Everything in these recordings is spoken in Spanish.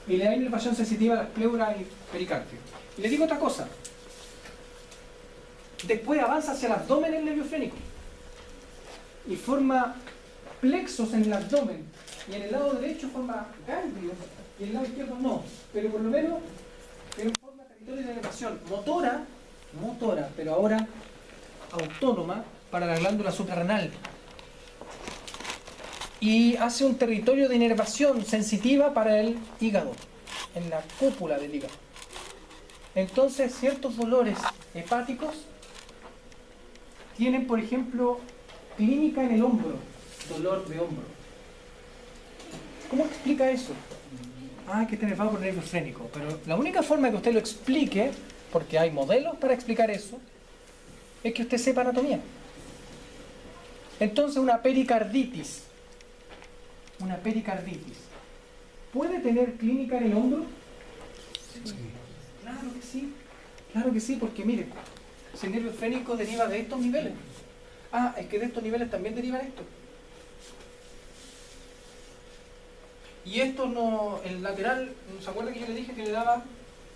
y le da inervación sensitiva a las pleuras y pericardio. Y le digo otra cosa. Después avanza hacia el abdomen el nervio frénico y forma plexos en el abdomen, y en el lado derecho forma ganglios y en el lado izquierdo no, pero por lo menos forma territorio de inervación motora, pero ahora autónoma para la glándula suprarrenal, y hace un territorio de inervación sensitiva para el hígado, en la cúpula del hígado. Entonces ciertos dolores hepáticos tienen, por ejemplo, clínica en el hombro, dolor de hombro. ¿Cómo explica eso? Ah, que está enervado por nervio frénico. Pero la única forma que usted lo explique, porque hay modelos para explicar eso, es que usted sepa anatomía. Entonces una pericarditis, ¿puede tener clínica en el hombro? Sí. Claro que sí, porque mire, si el nervio frénico deriva de estos niveles. Ah, es que de estos niveles también derivan esto. Y esto no, el lateral, ¿se acuerda que yo le dije que le daba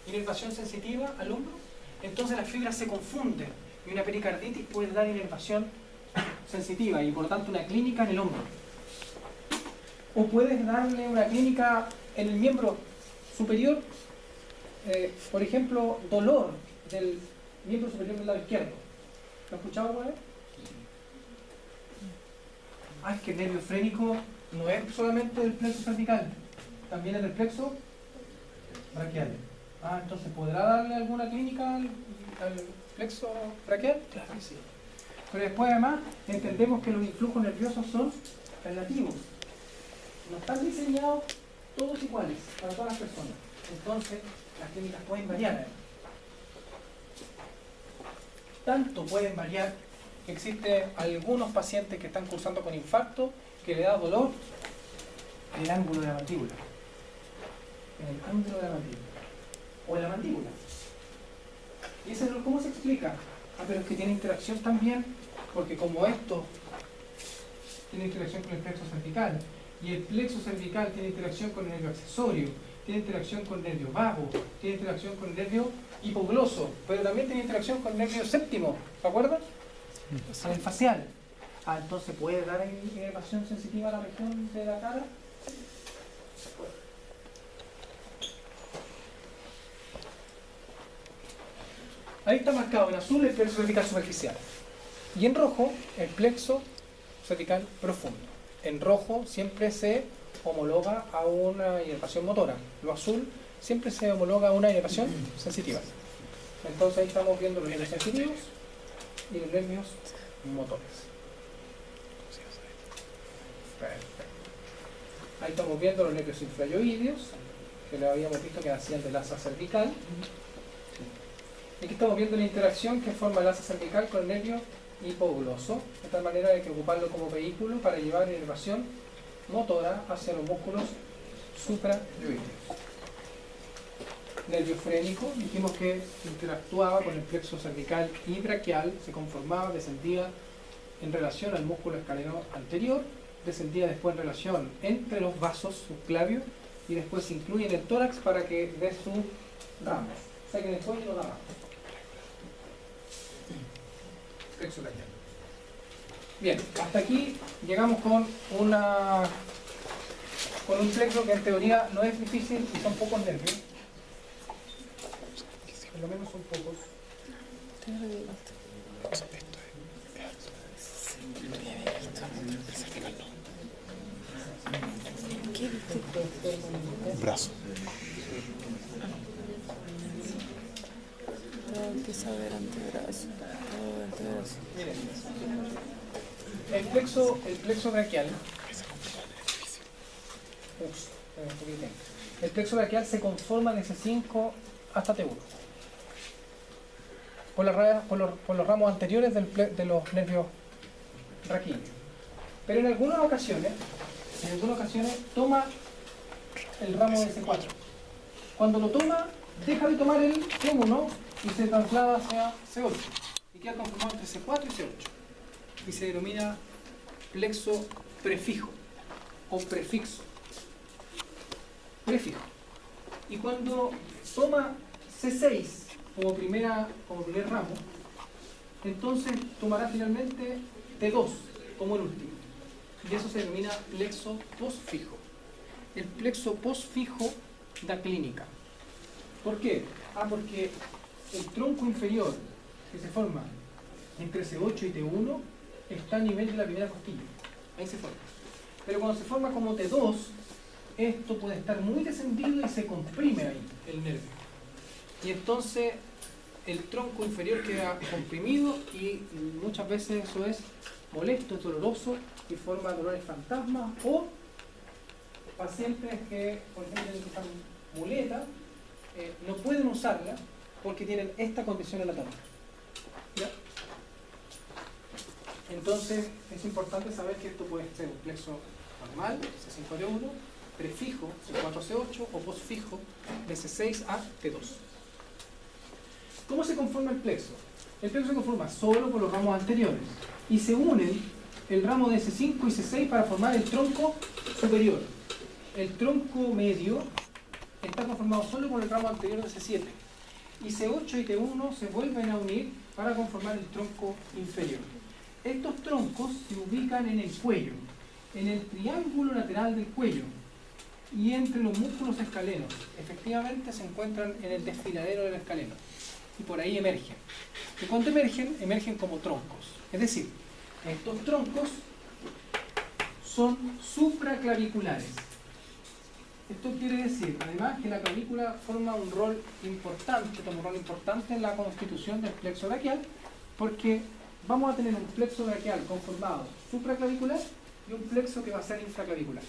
inervación sensitiva al hombro? Entonces las fibras se confunden y una pericarditis puede dar inervación sensitiva y por lo tanto una clínica en el hombro. O puedes darle una clínica en el miembro superior, por ejemplo, dolor del miembro superior del lado izquierdo. ¿Lo has escuchado alguna vez? Ah, es que el nervio frénico no es solamente del plexo cervical, también es del plexo braquial. Ah, entonces, ¿podrá darle alguna clínica al plexo braquial? Claro que sí. Pero después, además, entendemos que los influjos nerviosos son relativos. No están diseñados todos iguales para todas las personas. Entonces, las clínicas pueden variar. Tanto pueden variar que existen algunos pacientes que están cursando con infarto que le da dolor en el ángulo de la mandíbula. En el ángulo de la mandíbula. O en la mandíbula. ¿Y ese dolor cómo se explica? Ah, pero es que tiene interacción también, porque como esto tiene interacción con el plexo cervical, y el plexo cervical tiene interacción con el nervio accesorio, tiene interacción con el nervio vago, tiene interacción con el nervio hipogloso, pero también tiene interacción con el nervio séptimo, ¿se acuerdan? El facial. Ah, entonces ¿puede dar inervación sensitiva a la región de la cara? Ahí está marcado en azul el plexo cervical superficial y en rojo el plexo cervical profundo. En rojo siempre se homologa a una inervación motora. Lo azul siempre se homologa a una inervación sensitiva. Entonces ahí estamos viendo los nervios sensitivos y los nervios motores. Perfecto. Ahí estamos viendo los nervios infrayoideos, que lo habíamos visto que hacían del asa cervical. Y aquí estamos viendo la interacción que forma el asa cervical con el nervio hipogloso, de tal manera de que ocuparlo como vehículo para llevar inervación motora hacia los músculos suprayoideos. Nervio frénico, dijimos que interactuaba con el plexo cervical y braquial, se conformaba, descendía en relación al músculo escaleno anterior, descendía después en relación entre los vasos subclavios y después se incluye en el tórax para que dé su ramo. O sea que después lo da ramo. Plexo braquial. Bien, hasta aquí llegamos con un plexo que en teoría no es difícil y son pocos nervios. Por lo menos son pocos. Brazo. Empieza a ver antebrazo. Miren, el plexo braquial. El plexo braquial se conforma de C5 hasta T1. Por los ramos anteriores de los nervios raquídeos. Pero en algunas ocasiones toma el ramo de C4. Cuando lo toma, deja de tomar el C1 y se traslada hacia C8. Y queda conformado entre C4 y C8. Y se denomina plexo prefijo o prefixo. Prefijo. Y cuando toma C6 como primer ramo, entonces tomará finalmente T2 como el último. Y eso se denomina plexo postfijo. El plexo postfijo da clínica. ¿Por qué? Porque el tronco inferior que se forma entre C8 y T1 está a nivel de la primera costilla. Ahí se forma. Pero cuando se forma como T2, esto puede estar muy descendido y se comprime ahí el nervio. Y entonces el tronco inferior queda comprimido y muchas veces eso es molesto, doloroso y forma dolores fantasmas o pacientes que, por ejemplo, necesitan muleta, no pueden usarla porque tienen esta condición en la tabla. ¿Ya? Entonces es importante saber que esto puede ser un plexo normal, C5-1, prefijo, C4-C8 o postfijo de C6 a T2. ¿Cómo se conforma el plexo? El plexo se conforma solo por los ramos anteriores y se unen el ramo de C5 y C6 para formar el tronco superior. El tronco medio está conformado solo por el ramo anterior de C7 y C8 y T1 se vuelven a unir para conformar el tronco inferior. Estos troncos se ubican en el cuello, en el triángulo lateral del cuello y entre los músculos escalenos. Efectivamente se encuentran en el desfiladero del escaleno y por ahí emergen. Y cuando emergen como troncos. Es decir, estos troncos son supraclaviculares. Esto quiere decir, además, que la clavícula forma un rol importante, en la constitución del plexo braquial, porque vamos a tener un plexo braquial conformado supraclavicular y un plexo que va a ser infraclavicular.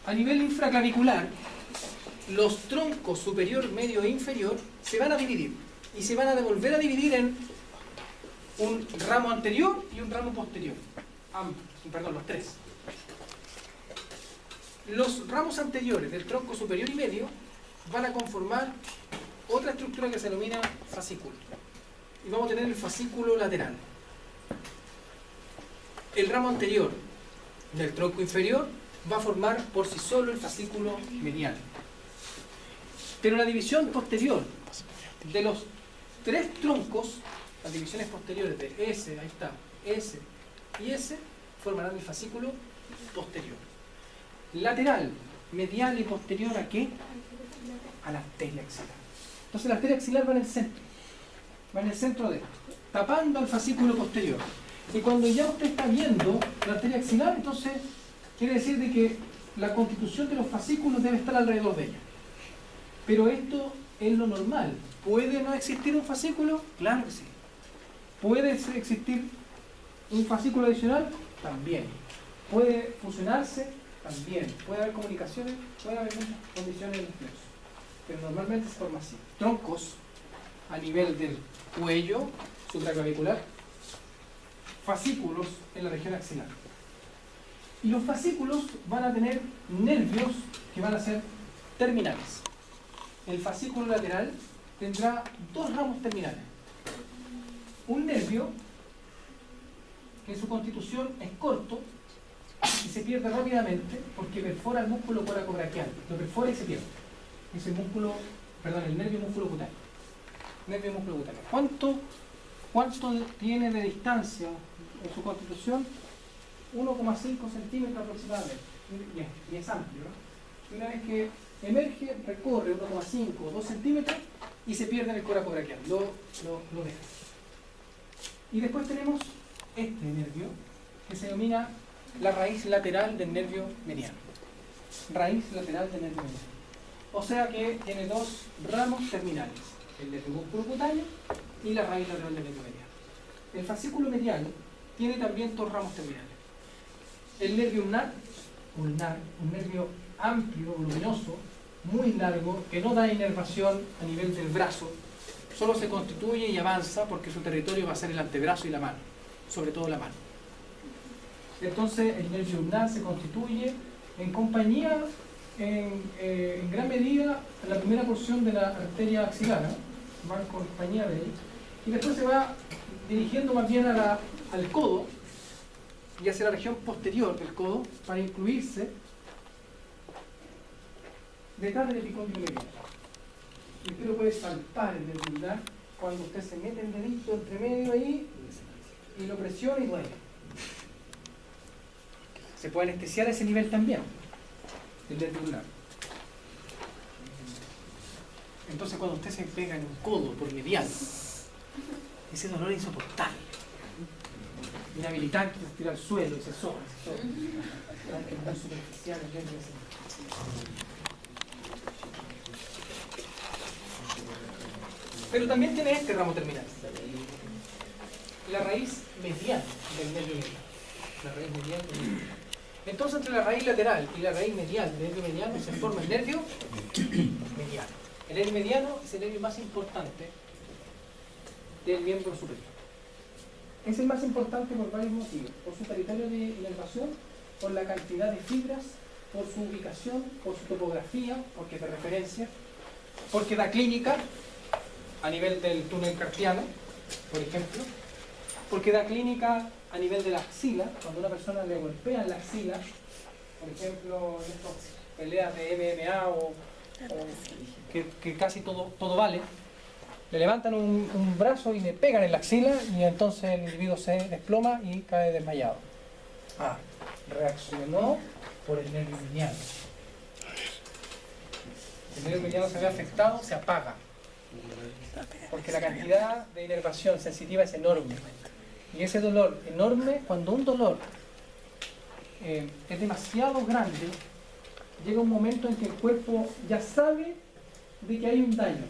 A nivel infraclavicular, los troncos superior, medio e inferior se van a dividir y se van a volver a dividir en un ramo anterior y un ramo posterior. Los tres. Los ramos anteriores del tronco superior y medio van a conformar otra estructura que se denomina fascículo. Y vamos a tener el fascículo lateral. El ramo anterior del tronco inferior va a formar por sí solo el fascículo medial. Pero la división posterior de los tres troncos, las divisiones posteriores de S, ahí está, S y S, formarán el fascículo posterior. Lateral, medial y posterior, ¿a qué? A la arteria axilar. Entonces la arteria axilar va en el centro de esto, tapando al fascículo posterior. Y cuando ya usted está viendo la arteria axilar, entonces quiere decir de que la constitución de los fascículos debe estar alrededor de ella. Pero esto es lo normal. ¿Puede no existir un fascículo? Claro que sí. ¿Puede existir un fascículo adicional? También. ¿Puede fusionarse? También. ¿Puede haber comunicaciones? Puede haber muchas condiciones en el plexo. Pero normalmente se forma así. Troncos a nivel del cuello supraclavicular, fascículos en la región axilar. Y los fascículos van a tener nervios que van a ser terminales. El fascículo lateral tendrá dos ramos terminales. Un nervio que en su constitución es corto y se pierde rápidamente porque perfora el músculo coracobraquial. Lo perfora y se pierde. Es el nervio músculo cutáneo. ¿Cuánto tiene de distancia en su constitución? 1,5 centímetros aproximadamente. Y es amplio, ¿no? Una vez que emerge, recorre 1,5 o 2 centímetros y se pierde en el coracobraquial. Lo deja. Y después tenemos este nervio que se denomina la raíz lateral del nervio mediano. Raíz lateral del nervio mediano. O sea que tiene dos ramos terminales, el nervio músculo cutáneo y la raíz lateral del nervio mediano. El fascículo medial tiene también dos ramos terminales. El nervio ulnar, un nervio amplio, voluminoso, muy largo, que no da inervación a nivel del brazo, solo se constituye y avanza porque su territorio va a ser el antebrazo y la mano, sobre todo la mano. Entonces el nervio ulnar se constituye en compañía, en gran medida, la primera porción de la arteria axilar, ¿no? Va en compañía de él, y después se va dirigiendo más bien al codo y hacia la región posterior del codo para incluirse detrás del epicóndilo mediano. Y usted lo puede saltar en el lunar cuando usted se mete el dedito entre medio ahí y lo presiona y duele. Se puede anestesiar a ese nivel también, el nervio lunar. Entonces cuando usted se pega en un codo por medial, ese dolor es insoportable. Inhabilitante, se tira al suelo y se soba. Aunque es muy superficial, el nervio así. Pero también tiene este ramo terminal. La raíz medial del nervio mediano. La raíz medial del nervio mediano. Entonces entre la raíz lateral y la raíz medial del nervio mediano se forma el nervio mediano. El nervio mediano es el nervio más importante del miembro superior. Es el más importante por varios motivos. Por su territorio de inervación, por la cantidad de fibras, por su ubicación, por su topografía, porque es de referencia, porque da clínica a nivel del túnel carpiano, por ejemplo, porque da clínica a nivel de la axila, cuando a una persona le golpean la axila, por ejemplo, en estas peleas de MMA o que casi todo vale, le levantan un brazo y le pegan en la axila y entonces el individuo se desploma y cae desmayado. Reaccionó por el nervio mediano. El nervio mediano se ve afectado, se apaga. Porque la cantidad de inervación sensitiva es enorme. Y ese dolor enorme, cuando un dolor es demasiado grande, llega un momento en que el cuerpo ya sabe de que hay un daño.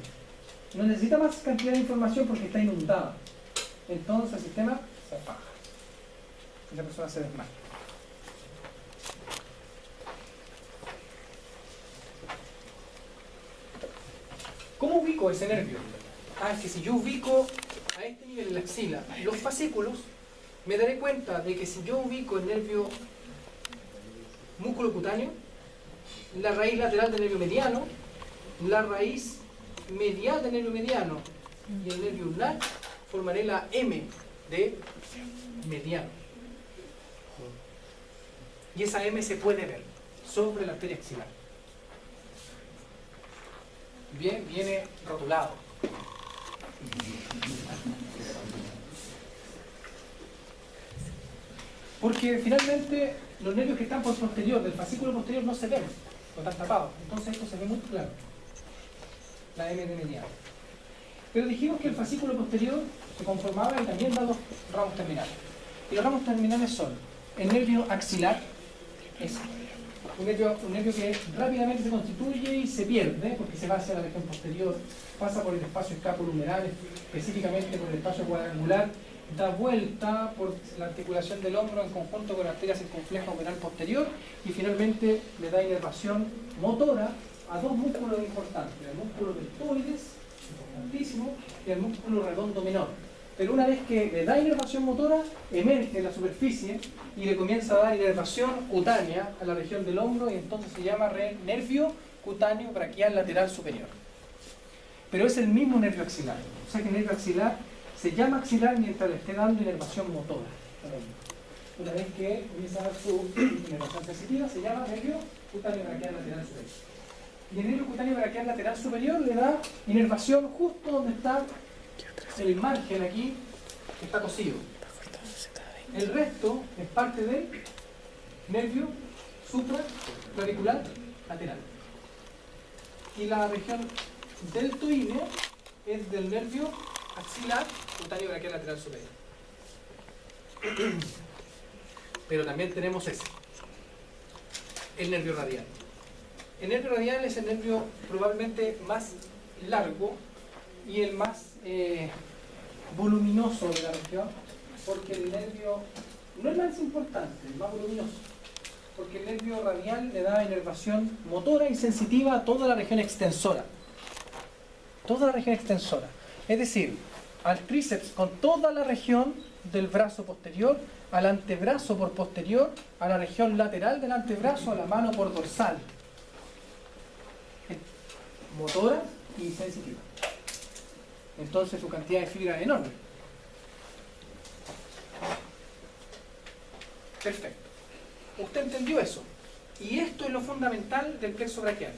No necesita más cantidad de información porque está inundado. Entonces el sistema se apaga. Y la persona se desmaya. ¿Cómo ubico ese nervio? Es que si yo ubico a este nivel en la axila los fascículos, me daré cuenta de que si yo ubico el nervio músculo cutáneo, la raíz lateral del nervio mediano, la raíz medial del nervio mediano y el nervio ulnar, formaré la M de mediano. Y esa M se puede ver sobre la arteria axilar. Bien, viene rotulado. Porque finalmente los nervios que están por posterior, del fascículo posterior, no se ven, no están tapados. Entonces esto se ve muy claro. La M de mediano. Pero dijimos que el fascículo posterior se conformaba y también da dos ramos terminales. Y los ramos terminales son el nervio axilar, es un nervio que rápidamente se constituye y se pierde porque se va hacia la región posterior, pasa por el espacio escapulohumeral, específicamente por el espacio cuadrangular, da vuelta por la articulación del hombro en conjunto con la arteria circunfleja humeral posterior y finalmente le da inervación motora a dos músculos importantes, el músculo deltoides, importantísimo, y el músculo redondo menor. Pero una vez que le da inervación motora, emerge en la superficie y le comienza a dar inervación cutánea a la región del hombro y entonces se llama nervio cutáneo braquial lateral superior. Pero es el mismo nervio axilar. O sea que el nervio axilar se llama axilar mientras le esté dando inervación motora. Una vez que comienza a dar su inervación sensitiva, se llama nervio cutáneo braquial lateral superior. Y el nervio cutáneo braquial lateral superior le da inervación justo donde está el margen aquí, que está cosido. El resto es parte del nervio supraclavicular lateral. Y la región deltoínea es del nervio axilar cutáneo braquial lateral superior. Pero también tenemos ese, el nervio radial. El nervio radial es el nervio probablemente más largo y el más voluminoso de la región, porque el nervio no es más importante, el más voluminoso, porque el nervio radial le da inervación motora y sensitiva a toda la región extensora. Toda la región extensora. Es decir, al tríceps con toda la región del brazo posterior, al antebrazo por posterior, a la región lateral del antebrazo, a la mano por dorsal. Motora y sensitiva. Entonces su cantidad de fibra es enorme. Perfecto. Usted entendió eso. Y esto es lo fundamental del plexo braquial.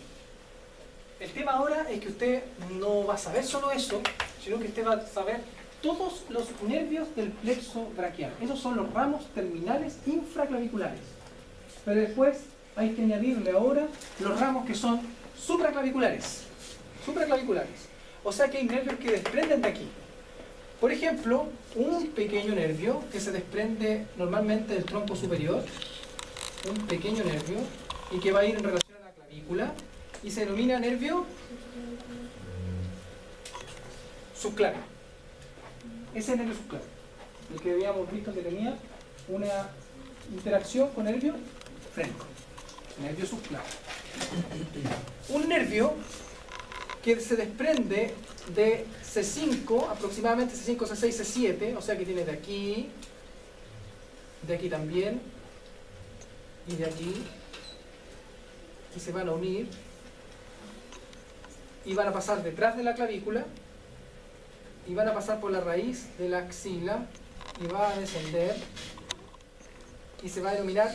El tema ahora es que usted no va a saber solo eso, sino que usted va a saber todos los nervios del plexo braquial. Esos son los ramos terminales infraclaviculares. Pero después hay que añadirle ahora los ramos que son supraclaviculares. Supraclaviculares. O sea que hay nervios que desprenden de aquí. Por ejemplo, un pequeño nervio que se desprende normalmente del tronco superior, un pequeño nervio, y que va a ir en relación a la clavícula, y se denomina nervio subclavio. Ese es el nervio subclavio, el que habíamos visto que tenía una interacción con nervio frenco, nervio subclavio. Un nervio que se desprende de C5, aproximadamente C5, C6, C7, o sea que tiene de aquí también, y de aquí, y se van a unir, y van a pasar detrás de la clavícula, y van a pasar por la raíz de la axila, y va a descender, y se va a denominar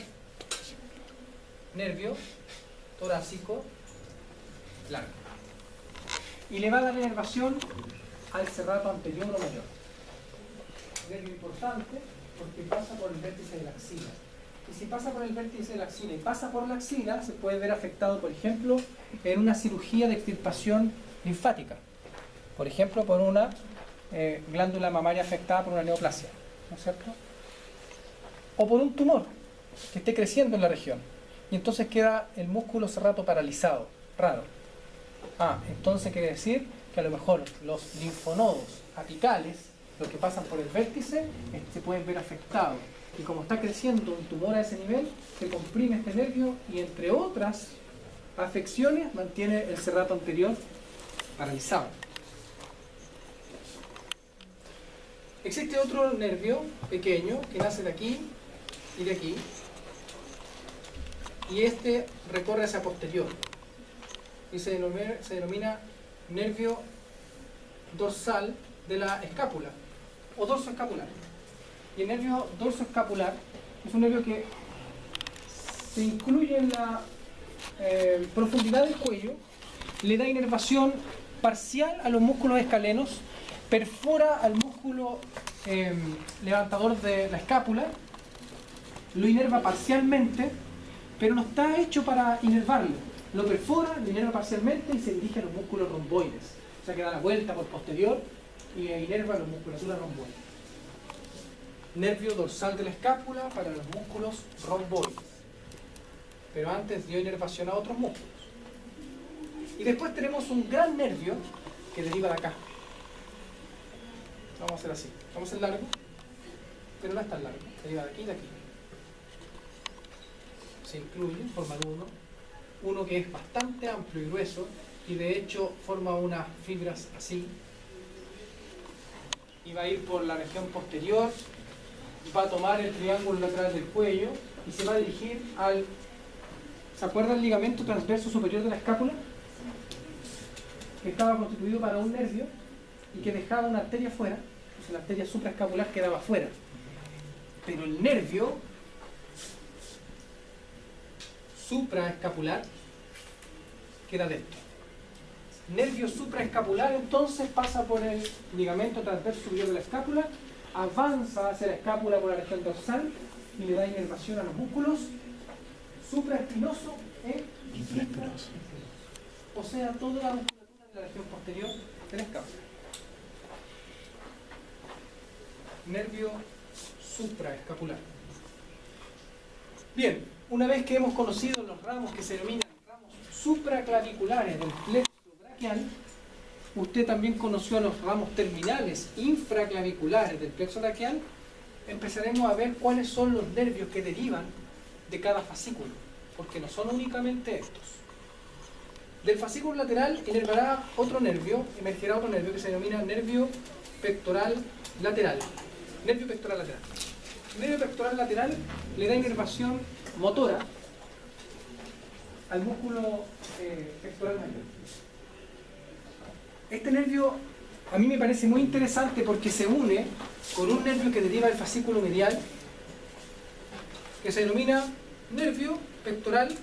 nervio torácico largo. Y le va a dar inervación al serrato anterior o mayor. Nervio importante porque pasa por el vértice de la axila. Y si pasa por el vértice de la axila y pasa por la axila, se puede ver afectado, por ejemplo, en una cirugía de extirpación linfática. Por ejemplo, por una glándula mamaria afectada por una neoplasia, ¿no es cierto? O por un tumor que esté creciendo en la región. Y entonces queda el músculo serrato paralizado, raro. Entonces quiere decir que a lo mejor los linfonodos apicales, los que pasan por el vértice, se pueden ver afectados. Y como está creciendo un tumor a ese nivel, se comprime este nervio y entre otras afecciones mantiene el serrato anterior paralizado. Existe otro nervio pequeño que nace de aquí y de aquí, y este recorre hacia posterior y se denomina nervio dorsal de la escápula o dorso escapular. Y el nervio dorso escapular es un nervio que se incluye en la profundidad del cuello, le da inervación parcial a los músculos escalenos, perfora al músculo levantador de la escápula, lo inerva parcialmente, pero no está hecho para inervarlo. Lo perfora, lo inerva parcialmente y se dirige a los músculos romboides. O sea que da la vuelta por posterior y inerva la musculatura romboide. Nervio dorsal de la escápula para los músculos romboides. Pero antes dio inervación a otros músculos. Y después tenemos un gran nervio que deriva de acá. Vamos a hacer así. Vamos a hacer largo, pero no es tan largo. Deriva de aquí y de aquí. Se incluye, forman uno que es bastante amplio y grueso, y de hecho forma unas fibras así, y va a ir por la región posterior, va a tomar el triángulo lateral del cuello y se va a dirigir al... ¿Se acuerda el ligamento transverso superior de la escápula? Que estaba constituido para un nervio y que dejaba una arteria fuera, pues la arteria supraescapular quedaba fuera, pero el nervio supraescapular queda dentro. Nervio supraescapular entonces pasa por el ligamento transverso superior de la escápula, avanza hacia la escápula por la región dorsal y le da inervación a los músculos supraespinoso e infraespinoso. O sea, toda la musculatura de la región posterior de la escápula. Nervio supraescapular. Bien, una vez que hemos conocido los ramos que se denominan ramos supraclaviculares del plexo braquial, usted también conoció los ramos terminales infraclaviculares del plexo braquial. Empezaremos a ver cuáles son los nervios que derivan de cada fascículo, porque no son únicamente estos. Del fascículo lateral inervará otro nervio, emergerá otro nervio que se denomina nervio pectoral lateral. Nervio pectoral lateral. El nervio pectoral lateral le da inervación motora al músculo pectoral mayor. Este nervio a mí me parece muy interesante porque se une con un nervio que deriva del fascículo medial, que se denomina nervio pectoral